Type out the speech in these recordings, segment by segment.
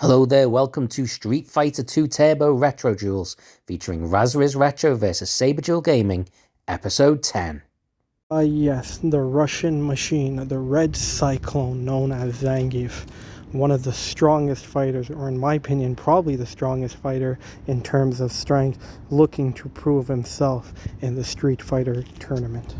Hello there, welcome to Street Fighter 2 Turbo Retro Duels, featuring Razor's Retro vs Saber Duel Gaming, Episode 10. Yes, the Russian machine, the Red Cyclone known as Zangief, one of the strongest fighters, or in my opinion, probably the strongest fighter in terms of strength, looking to prove himself in the Street Fighter tournament.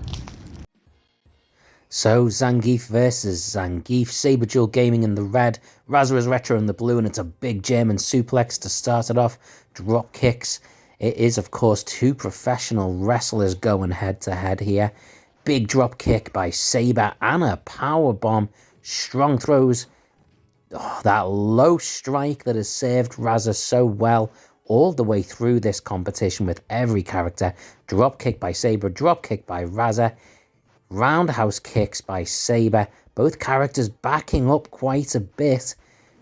So, Zangief versus Zangief, Saber Duel Gaming in the red, Razor's Retro in the blue, and it's a big German suplex to start it off, drop kicks. It is, of course, two professional wrestlers going head to head here. Big drop kick by Saber and a power bomb. Strong throws. Oh, that low strike that has served Razor so well all the way through this competition with every character. Drop kick by Saber, drop kick by Razor. Roundhouse kicks by Saber. Both characters backing up quite a bit.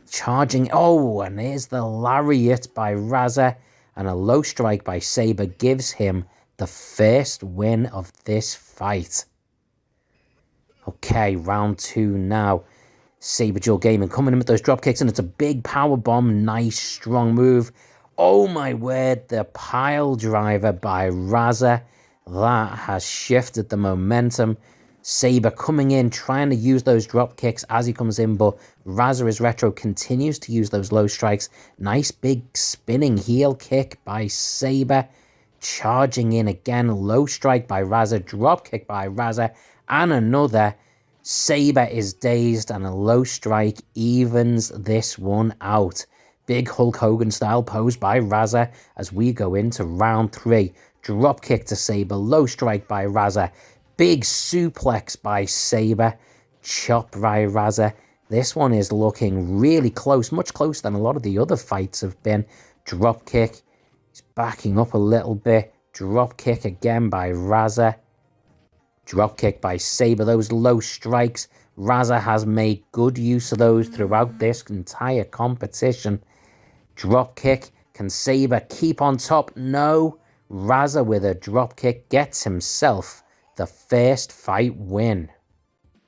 Charging. Oh, and here's the lariat by Razor. And a low strike by Saber gives him the first win of this fight. Okay, round two now. Saber Duel Gaming coming in with those drop kicks, and it's a big power bomb. Nice, strong move. Oh my word, the pile driver by Razor. That has shifted the momentum. Saber coming in, trying to use those drop kicks as he comes in, but Razor's Retro continues to use those low strikes. Nice big spinning heel kick by Saber. Charging in again, low strike by Razor, drop kick by Razor, and another. Saber is dazed, and a low strike evens this one out. Big Hulk Hogan style pose by Razor as we go into round three. Drop kick to Saber, low strike by Razor. Big suplex by Saber, chop by Razor. This one is looking really close, much closer than a lot of the other fights have been. Drop kick, he's backing up a little bit. Drop kick again by Razor. Drop kick by Saber, those low strikes. Razor has made good use of those throughout this entire competition. Drop kick, can Saber keep on top? No. Razor with a drop kick gets himself the first fight win.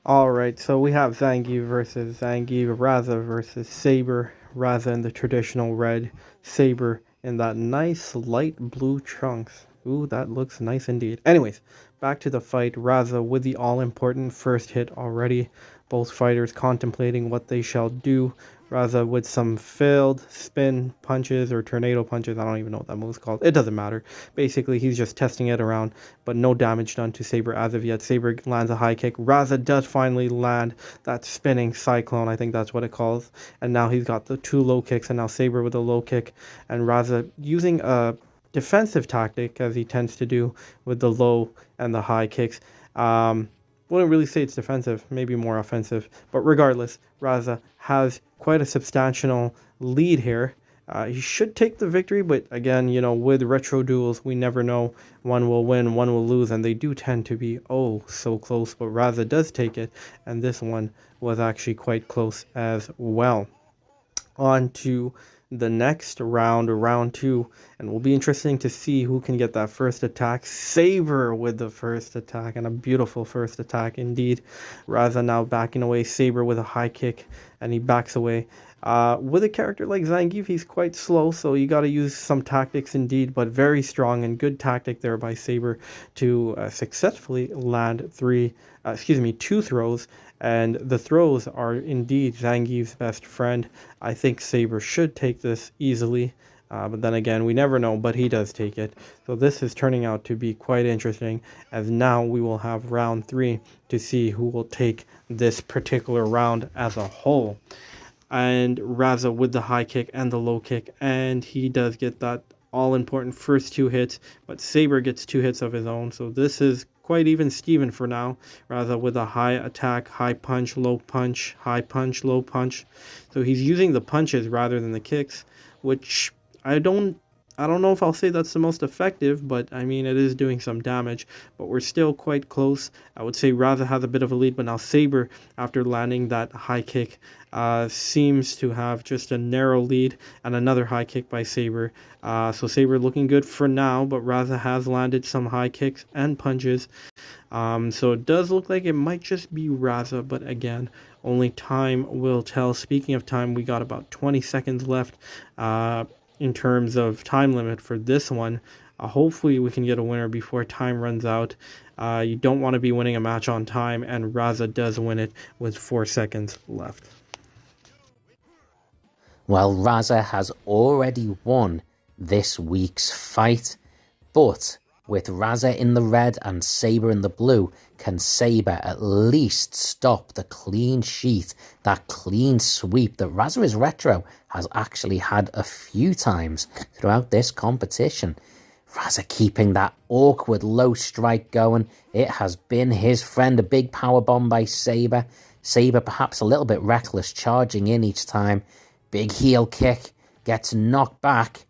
Alright, so we have Zangief versus Zangief, Razor versus Saber. Razor in the traditional red, Saber in that nice light blue trunks. Ooh, that looks nice indeed. Anyways, back to the fight. Razor with the all-important first hit already. Both fighters contemplating what they shall do. Razor with some failed spin punches or tornado punches. I don't even know what that move is called. It doesn't matter. Basically, he's just testing it around, but no damage done to Saber as of yet. Saber lands a high kick. Razor does finally land that spinning cyclone. I think that's what it calls. And now he's got the two low kicks, and now Saber with a low kick. And Razor using a defensive tactic, as he tends to do with the low and the high kicks. Wouldn't really say it's defensive, maybe more offensive. But regardless, Razor has quite a substantial lead here. He should take the victory, but again, with retro duels, we never know. One will win, one will lose, and they do tend to be so close. But Razor does take it, and this one was actually quite close as well. On to the next round, round two, and it will be interesting to see who can get that first attack. Saber with the first attack, and a beautiful first attack indeed. Razor now backing away. Saber with a high kick, and he backs away. With a character like Zangief, he's quite slow, so you got to use some tactics indeed, but very strong and good tactic there by Saber to successfully land two throws. And the throws are indeed Zangief's best friend. I think Saber should take this easily. But then again, we never know, but he does take it. So this is turning out to be quite interesting, as now we will have round three to see who will take this particular round as a whole. And Razor with the high kick and the low kick, and he does get that all-important first two hits, but Saber gets two hits of his own. So this is quite even Steven for now. Razor with a high attack, high punch, low punch, high punch, low punch. So he's using the punches rather than the kicks, which I don't I don't know if I'll say that's the most effective, but I mean, it is doing some damage. But we're still quite close. I would say Raza has a bit of a lead, but now Saber, after landing that high kick, seems to have just a narrow lead, and another high kick by Saber. So Saber looking good for now, but Raza has landed some high kicks and punches. So it does look like it might just be Raza, but again, only time will tell. Speaking of time, we got about 20 seconds left. In terms of time limit for this one. Hopefully we can get a winner before time runs out. You don't want to be winning a match on time, and Raza does win it with 4 seconds left. Well, Raza has already won this week's fight, but with Raza in the red and Saber in the blue, can Saber at least stop the clean sheet, that clean sweep that Raza is Retro has actually had a few times throughout this competition? Raza keeping that awkward low strike going. It has been his friend. A big power bomb by Saber. Saber perhaps a little bit reckless, charging in each time. Big heel kick, gets knocked back.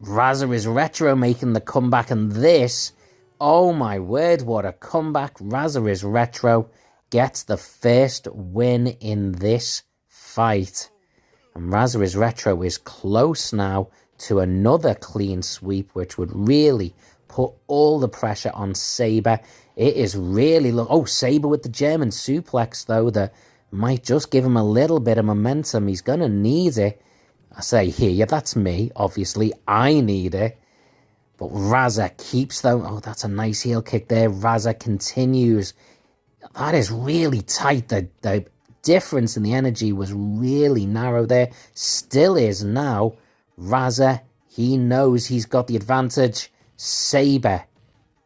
Raza is Retro making the comeback, and this, oh my word, what a comeback. Raza is Retro gets the first win in this fight. And Raza is Retro is close now to another clean sweep, which would really put all the pressure on Saber. It is really, Saber with the German suplex, though, that might just give him a little bit of momentum. He's going to need it. I say here, that's me, obviously, I need it. But Raza keeps though, that's a nice heel kick there. Raza continues. That is really tight. The difference in the energy was really narrow there. Still is now. Raza, he knows he's got the advantage. Saber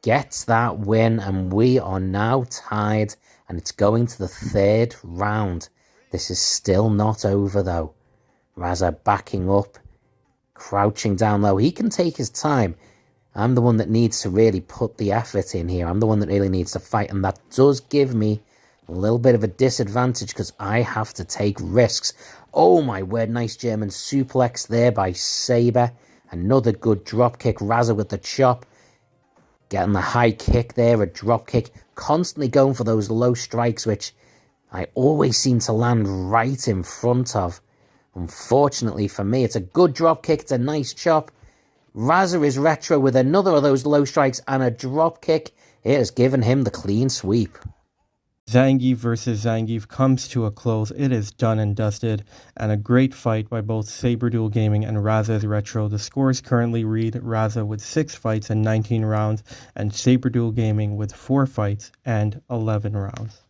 gets that win, and we are now tied, and it's going to the third round. This is still not over though. Raza backing up, crouching down low. He can take his time. I'm the one that needs to really put the effort in here. I'm the one that really needs to fight, and that does give me a little bit of a disadvantage because I have to take risks. Oh my word, nice German suplex there by Saber. Another good drop kick. Raza with the chop. Getting the high kick there, a drop kick. Constantly going for those low strikes, which I always seem to land right in front of. Unfortunately for me, it's a good drop kick. It's a nice chop. Raza is Retro with another of those low strikes and a drop kick. It has given him the clean sweep. Zangief versus Zangief comes to a close. It is done and dusted, and a great fight by both Saber Duel Gaming and Raza Retro. The scores currently read Raza with 6 fights and 19 rounds, and Saber Duel Gaming with 4 fights and 11 rounds.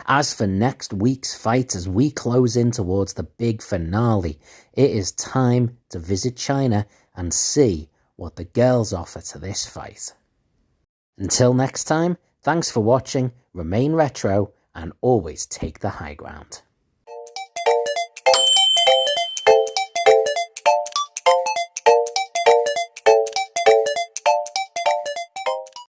As for next week's fight, as we close in towards the big finale, it is time to visit China and see what the girls offer to this fight. Until next time, thanks for watching, remain retro, and always take the high ground.